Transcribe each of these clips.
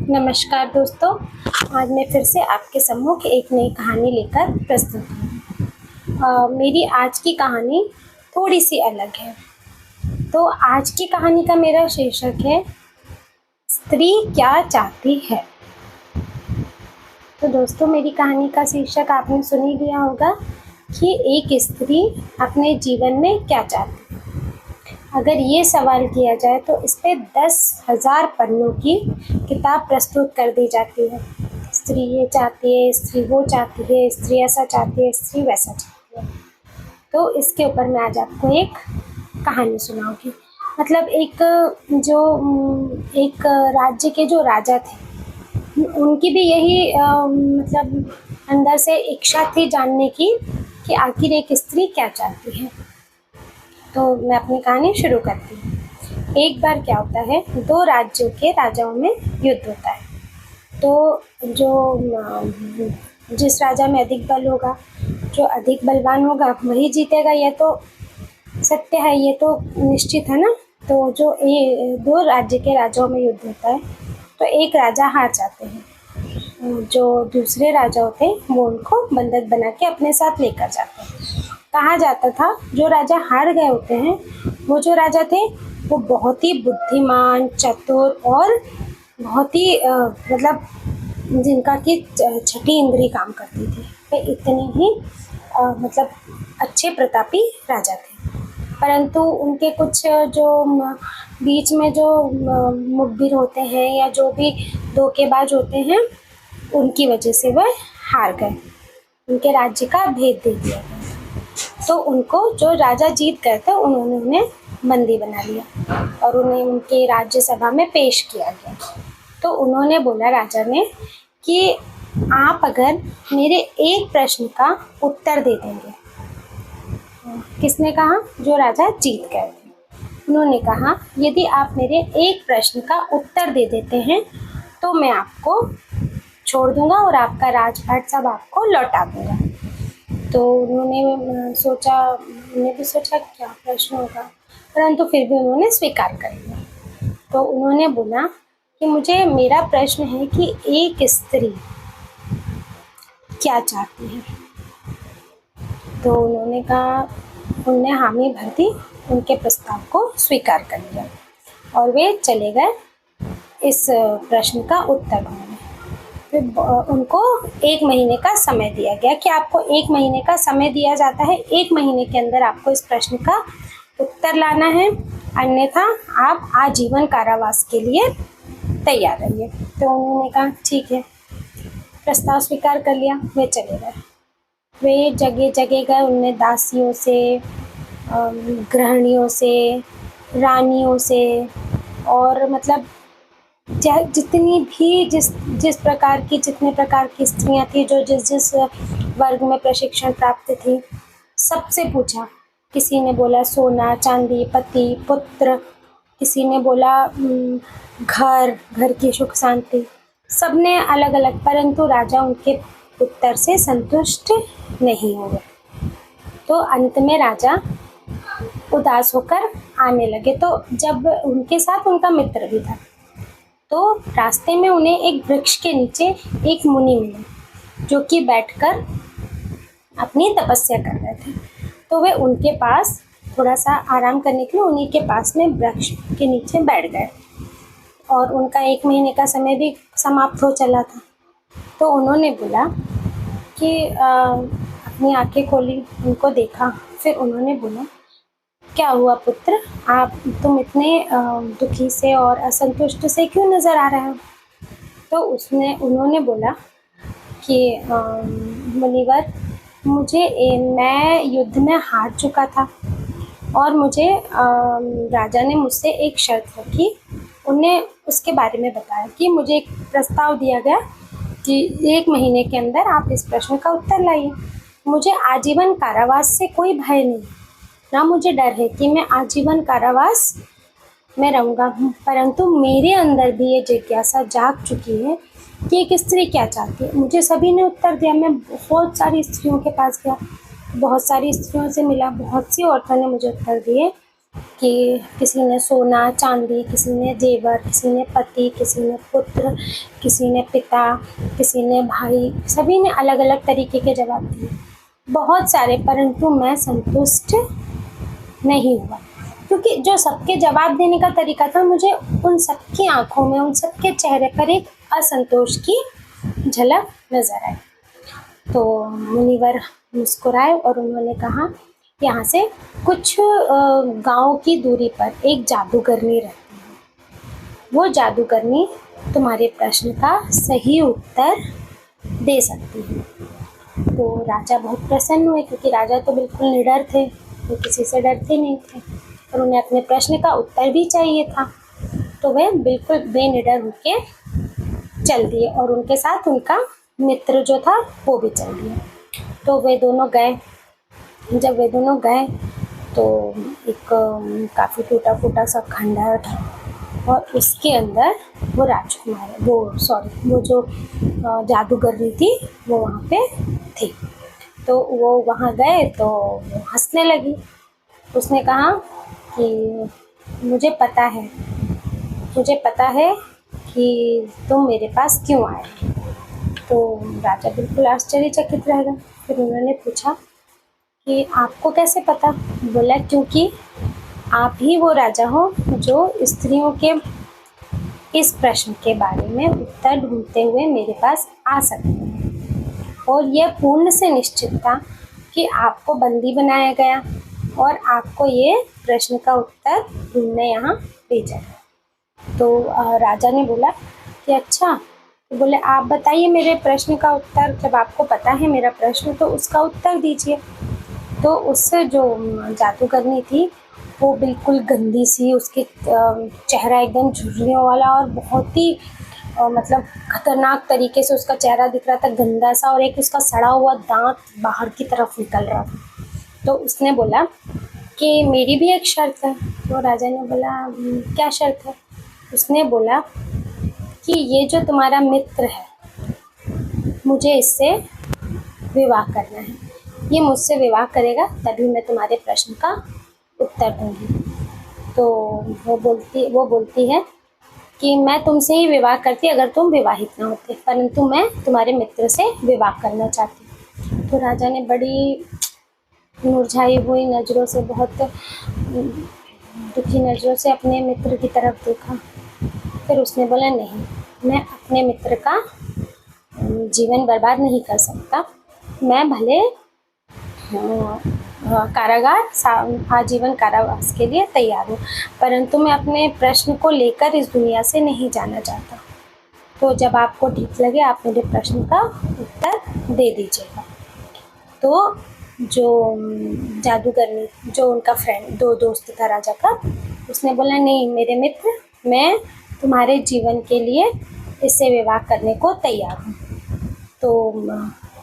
नमस्कार दोस्तों। आज मैं फिर से आपके सम्मुख एक नई कहानी लेकर प्रस्तुत हूँ। मेरी आज की कहानी थोड़ी सी अलग है। तो आज की कहानी का मेरा शीर्षक है स्त्री क्या चाहती है। तो दोस्तों, मेरी कहानी का शीर्षक आपने सुन ही लिया होगा कि एक स्त्री अपने जीवन में क्या चाहती है। अगर ये सवाल किया जाए तो इस पे 10,000 पन्नों की किताब प्रस्तुत कर दी जाती है। स्त्री ये चाहती है, स्त्री वो चाहती है, स्त्री ऐसा चाहती है, स्त्री वैसा चाहती है। तो इसके ऊपर मैं आज आपको एक कहानी सुनाऊंगी। मतलब एक राज्य के जो राजा थे, उनकी भी यही मतलब अंदर से इच्छा थी जानने की कि आखिर एक स्त्री क्या चाहती है। तो मैं अपनी कहानी शुरू करती हूँ। एक बार क्या होता है, दो राज्यों के राजाओं में युद्ध होता है। तो जिस राजा में अधिक बल होगा, जो अधिक बलवान होगा, वही जीतेगा। यह तो सत्य है, ये तो निश्चित है ना। तो दो राज्य के राजाओं में युद्ध होता है, तो एक राजा हार जाते हैं। जो दूसरे राजा होते हैं वो उनको बंधक बना के अपने साथ लेकर जाते हैं। कहा जाता था जो राजा हार गए होते हैं, वो जो राजा थे वो बहुत ही बुद्धिमान, चतुर और बहुत ही मतलब जिनका कि छठी इंद्री काम करती थी। वे इतने ही मतलब अच्छे प्रतापी राजा थे। परंतु उनके कुछ जो बीच में जो मुखबिर होते हैं या जो भी धोखेबाज होते हैं, उनकी वजह से वह हार गए। उनके राज्य का भेद दे दिया गया। तो उनको जो राजा जीत गए थे उन्होंने उन्हें बंदी बना लिया और उन्हें उनके राज्यसभा में पेश किया गया। तो उन्होंने बोला, राजा ने, कि आप अगर मेरे एक प्रश्न का उत्तर दे देंगे। किसने कहा? जो राजा जीत गए थे। उन्होंने कहा, यदि आप मेरे एक प्रश्न का उत्तर दे देते हैं तो मैं आपको छोड़ दूंगा और आपका राजपाट सब आपको लौटा दूंगा। तो उन्होंने भी सोचा क्या प्रश्न होगा, परंतु फिर भी उन्होंने स्वीकार कर लिया। तो उन्होंने बोला कि मेरा प्रश्न है कि एक स्त्री क्या चाहती है। तो उन्होंने हामी भर दी, उनके प्रस्ताव को स्वीकार कर लिया और वे चले गए इस प्रश्न का उत्तर ढूंढने। उनको 1 महीने का समय दिया गया कि आपको 1 महीने का समय दिया जाता है। 1 महीने के अंदर आपको इस प्रश्न का उत्तर लाना है, अन्यथा आप आजीवन कारावास के लिए तैयार रहिए। तो उन्होंने कहा ठीक है, प्रस्ताव स्वीकार कर लिया। वे चले गए। वे जगह जगह गए। उनने दासियों से, गृहिणियों से, रानियों से और मतलब जितने प्रकार की स्त्रियां थी, जो जिस वर्ग में प्रशिक्षण प्राप्त थी, सबसे पूछा। किसी ने बोला सोना चांदी, पति पुत्र, किसी ने बोला घर की सुख शांति। सबने अलग अलग, परंतु राजा उनके उत्तर से संतुष्ट नहीं हुए। तो अंत में राजा उदास होकर आने लगे। तो जब उनके साथ उनका मित्र भी था, तो रास्ते में उन्हें एक वृक्ष के नीचे एक मुनि मिले, जो कि बैठकर अपनी तपस्या कर रहे थे। तो वे उनके पास थोड़ा सा आराम करने के लिए उन्हीं के पास में वृक्ष के नीचे बैठ गए और उनका 1 महीने का समय भी समाप्त हो चला था। तो उन्होंने बोला कि अपनी आंखें खोली, उनको देखा। फिर उन्होंने बोला, क्या हुआ पुत्र, तुम इतने दुखी से और असंतुष्ट से क्यों नज़र आ रहे हो? तो उन्होंने बोला कि मुनिवर, मैं युद्ध में हार चुका था और मुझे राजा ने मुझसे एक शर्त रखी। उन्हें उसके बारे में बताया कि मुझे एक प्रस्ताव दिया गया कि 1 महीने के अंदर आप इस प्रश्न का उत्तर लाइए। मुझे आजीवन कारावास से कोई भय नहीं, ना मुझे डर है कि मैं आजीवन कारावास में रहूँगा। परंतु मेरे अंदर भी ये जिज्ञासा जाग चुकी है कि एक स्त्री क्या चाहती है। मुझे सभी ने उत्तर दिया। मैं बहुत सारी स्त्रियों के पास गया, बहुत सारी स्त्रियों से मिला, बहुत सी औरतों ने मुझे उत्तर दिए, कि किसी ने सोना चांदी, किसी ने जेवर, किसी ने पति, किसी ने पुत्र, किसी ने पिता, किसी ने भाई, सभी ने अलग अलग तरीके के जवाब दिए, बहुत सारे, परंतु मैं संतुष्ट नहीं हुआ, क्योंकि जो सबके जवाब देने का तरीका था, मुझे उन सबकी आंखों में, उन सबके चेहरे पर एक असंतोष की झलक नजर आई। तो मुनिवर मुस्कुराए और उन्होंने कहा, यहाँ से कुछ गांव की दूरी पर एक जादूगरनी रहती है, वो जादूगरनी तुम्हारे प्रश्न का सही उत्तर दे सकती है। तो राजा बहुत प्रसन्न हुए, क्योंकि राजा तो बिल्कुल निडर थे, वो किसी से डरते नहीं थे और उन्हें अपने प्रश्न का उत्तर भी चाहिए था। तो वे बिल्कुल बेनिडर होके चल दिए और उनके साथ उनका मित्र जो था वो भी चल दिया। तो वे दोनों गए। जब वे दोनों गए तो एक काफ़ी टूटा फूटा सा खंडहर था और उसके अंदर वो राजकुमार, वो जो जादूगरनी थी वो वहाँ पे थी। तो वो वहाँ गए तो वो हंसने लगी। उसने कहा कि मुझे पता है कि तुम मेरे पास क्यों आए। तो राजा बिल्कुल आश्चर्यचकित रह गए। फिर उन्होंने पूछा कि आपको कैसे पता? बोला क्योंकि आप ही वो राजा हो जो स्त्रियों के इस प्रश्न के बारे में उत्तर ढूंढते हुए मेरे पास आ सकते हैं, और यह पूर्ण से निश्चित था कि आपको बंदी बनाया गया और आपको ये प्रश्न का उत्तर ढूंढने यहाँ भेजा गया। तो राजा ने बोला कि अच्छा, तो बोले आप बताइए मेरे प्रश्न का उत्तर, जब आपको पता है मेरा प्रश्न तो उसका उत्तर दीजिए। तो उससे जो जादूगरनी थी वो बिल्कुल गंदी सी, उसके चेहरा एकदम झुर्रियों वाला और बहुत ही मतलब खतरनाक तरीके से उसका चेहरा दिख रहा था, गंदा सा, और एक उसका सड़ा हुआ दांत बाहर की तरफ निकल रहा था। तो उसने बोला कि मेरी भी एक शर्त है। तो राजा ने बोला क्या शर्त है? उसने बोला कि ये जो तुम्हारा मित्र है, मुझे इससे विवाह करना है, ये मुझसे विवाह करेगा तभी मैं तुम्हारे प्रश्न का उत्तर दूंगी। तो वो बोलती है कि मैं तुमसे ही विवाह करती अगर तुम विवाहित ना होते, परंतु मैं तुम्हारे मित्र से विवाह करना चाहती। तो राजा ने बड़ी मुरझाई हुई नज़रों से, बहुत दुखी नज़रों से अपने मित्र की तरफ देखा। फिर उसने बोला नहीं, मैं अपने मित्र का जीवन बर्बाद नहीं कर सकता। मैं भले आजीवन कारावास के लिए तैयार हूँ, परंतु मैं अपने प्रश्न को लेकर इस दुनिया से नहीं जाना चाहता। तो जब आपको ठीक लगे आप मेरे प्रश्न का उत्तर दे दीजिएगा। तो जो जादूगरनी, जो उनका फ्रेंड, दोस्त था राजा का, उसने बोला नहीं मेरे मित्र, मैं तुम्हारे जीवन के लिए इससे विवाह करने को तैयार हूँ। तो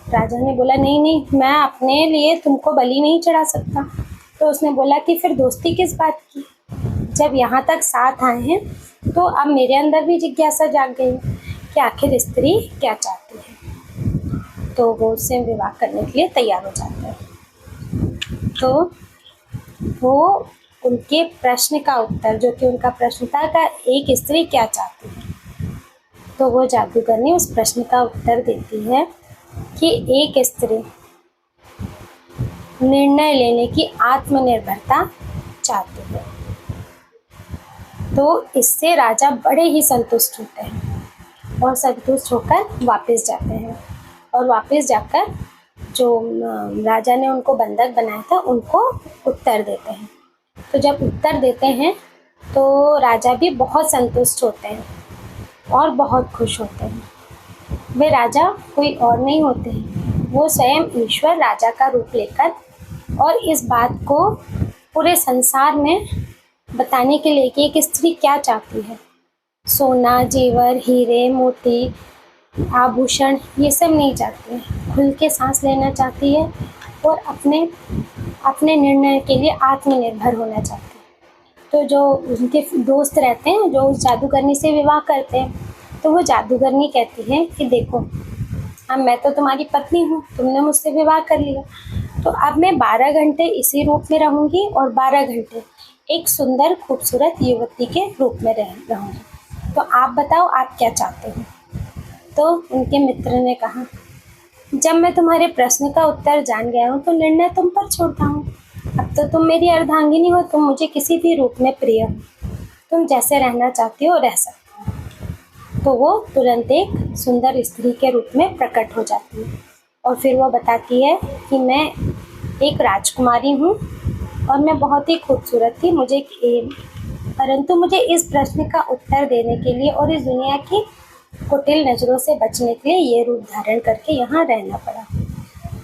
राजा ने बोला नहीं, मैं अपने लिए तुमको बलि नहीं चढ़ा सकता। तो उसने बोला कि फिर दोस्ती किस बात की? जब यहाँ तक साथ आए हैं तो अब मेरे अंदर भी जिज्ञासा जाग गई कि आखिर स्त्री क्या चाहती है। तो वो उससे विवाह करने के लिए तैयार हो जाते हैं। तो वो उनके प्रश्न का उत्तर, जो कि उनका प्रश्न था कि एक स्त्री क्या चाहती है, तो वो जादूगरनी उस प्रश्न का उत्तर देती है कि एक स्त्री निर्णय लेने की आत्मनिर्भरता चाहती है। तो इससे राजा बड़े ही संतुष्ट होते हैं और संतुष्ट होकर वापस जाते हैं, और वापस जाकर जो राजा ने उनको बंधक बनाया था उनको उत्तर देते हैं। तो जब उत्तर देते हैं तो राजा भी बहुत संतुष्ट होते हैं और बहुत खुश होते हैं। वे राजा कोई और नहीं होते हैं, वो स्वयं ईश्वर राजा का रूप लेकर, और इस बात को पूरे संसार में बताने के लिए कि एक स्त्री क्या चाहती है। सोना, जेवर, हीरे, मोती, आभूषण, ये सब नहीं चाहती है, खुल के सांस लेना चाहती है और अपने निर्णय के लिए आत्मनिर्भर होना चाहती है। तो जो उनके दोस्त रहते हैं, जो उस जादूगरनी से विवाह करते हैं, तो वो जादूगरनी कहती है कि देखो, अब मैं तो तुम्हारी पत्नी हूँ, तुमने मुझसे विवाह कर लिया, तो अब मैं 12 घंटे इसी रूप में रहूँगी और 12 घंटे एक सुंदर खूबसूरत युवती के रूप में रहूँगी। तो आप बताओ आप क्या चाहते हो? तो उनके मित्र ने कहा, जब मैं तुम्हारे प्रश्न का उत्तर जान गया हूँ तो निर्णय तुम पर छोड़ता हूँ। अब तो तुम मेरी अर्धांगिनी हो, तुम मुझे किसी भी रूप में प्रिय हो, तुम जैसे रहना चाहती हो रह सकती हो। तो वो तुरंत एक सुंदर स्त्री के रूप में प्रकट हो जाती है और फिर वो बताती है कि मैं एक राजकुमारी हूँ और मैं बहुत ही खूबसूरत थी, परंतु मुझे इस प्रश्न का उत्तर देने के लिए और इस दुनिया की कुटिल नज़रों से बचने के लिए ये रूप धारण करके यहाँ रहना पड़ा।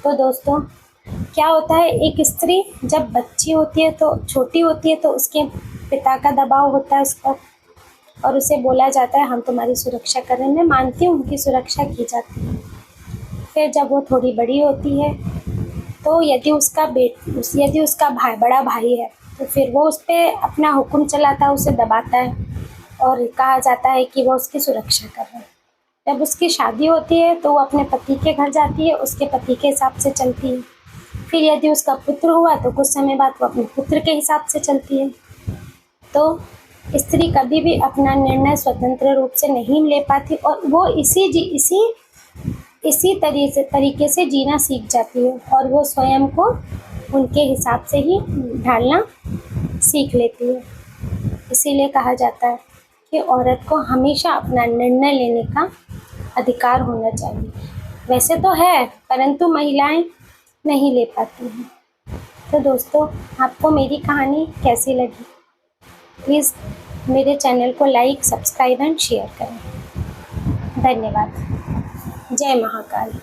तो दोस्तों, क्या होता है, एक स्त्री जब बच्ची होती है तो छोटी होती है तो उसके पिता का दबाव होता है उस पर और उसे बोला जाता है हम तुम्हारी सुरक्षा कर रहे हैं। मैं मानती हूँ उनकी सुरक्षा की जाती है। फिर जब वो थोड़ी बड़ी होती है तो यदि उसका बड़ा भाई है तो फिर वो उस पर अपना हुक्म चलाता है, उसे दबाता है और कहा जाता है कि वो उसकी सुरक्षा कर रहा है। जब उसकी शादी होती है तो वो अपने पति के घर जाती है, उसके पति के हिसाब से चलती है। फिर यदि उसका पुत्र हुआ तो कुछ समय बाद वो अपने पुत्र के हिसाब से चलती है। तो स्त्री कभी भी अपना निर्णय स्वतंत्र रूप से नहीं ले पाती और वो इसी तरीके से जीना सीख जाती है और वो स्वयं को उनके हिसाब से ही ढालना सीख लेती है। इसीलिए कहा जाता है कि औरत को हमेशा अपना निर्णय लेने का अधिकार होना चाहिए। वैसे तो है, परंतु महिलाएं नहीं ले पाती हैं। तो दोस्तों, आपको मेरी कहानी कैसी लगी? प्लीज़ मेरे चैनल को लाइक, सब्सक्राइब एंड शेयर करें। धन्यवाद। जय महाकाल।